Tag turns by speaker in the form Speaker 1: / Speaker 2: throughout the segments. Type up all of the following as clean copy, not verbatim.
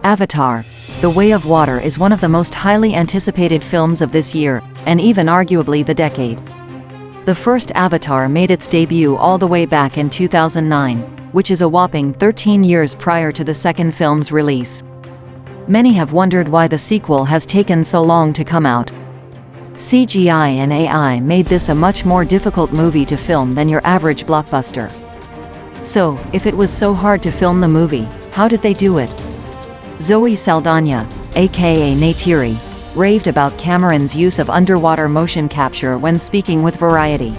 Speaker 1: Avatar: The Way of Water is one of the most highly anticipated films of this year, and even arguably the decade. The first Avatar made its debut all the way back in 2009, which is a whopping 13 years prior to the second film's release. Many have wondered why the sequel has taken so long to come out. CGI and AI made this a much more difficult movie to film than your average blockbuster. So, if it was so hard to film the movie, how did they do it? Zoey Saldana, aka Neytiri, raved about Cameron's use of underwater motion capture when speaking with Variety.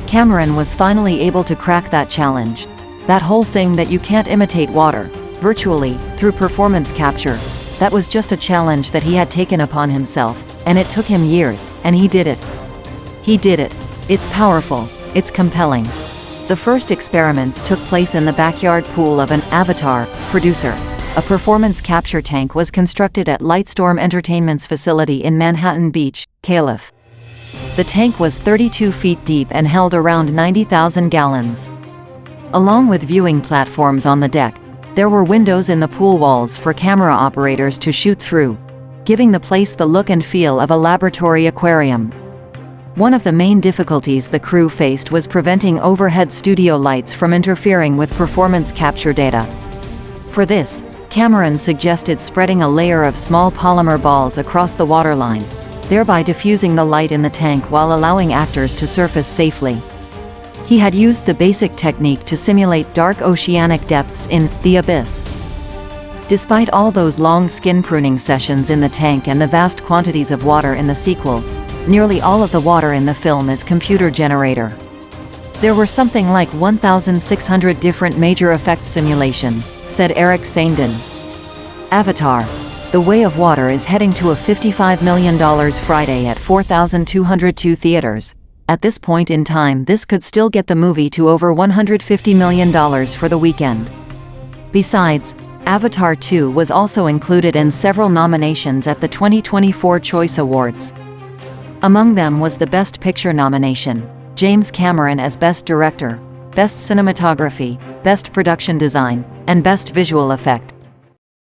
Speaker 1: Cameron was finally able to crack that challenge. That whole thing that you can't imitate water, virtually, through performance capture, that was just a challenge that he had taken upon himself, and it took him years, and he did it. He did it. It's powerful. It's compelling. The first experiments took place in the backyard pool of an Avatar producer. A performance capture tank was constructed at Lightstorm Entertainment's facility in Manhattan Beach, Calif. The tank was 32 feet deep and held around 90,000 gallons. Along with viewing platforms on the deck, there were windows in the pool walls for camera operators to shoot through, giving the place the look and feel of a laboratory aquarium. One of the main difficulties the crew faced was preventing overhead studio lights from interfering with performance capture data. For this, Cameron suggested spreading a layer of small polymer balls across the waterline, thereby diffusing the light in the tank while allowing actors to surface safely. He had used the basic technique to simulate dark oceanic depths in The Abyss. Despite all those long skin pruning sessions in the tank and the vast quantities of water in the sequel, nearly all of the water in the film is computer generator. There were something like 1,600 different major effects simulations, said Eric Sandin. Avatar: The Way of Water is heading to a $55 million Friday at 4,202 theaters. At this point in time, this could still get the movie to over $150 million for the weekend. Besides, Avatar 2 was also included in several nominations at the 2024 Choice Awards. Among them was the Best Picture nomination, James Cameron as Best Director, Best Cinematography, Best Production Design, and Best Visual Effect.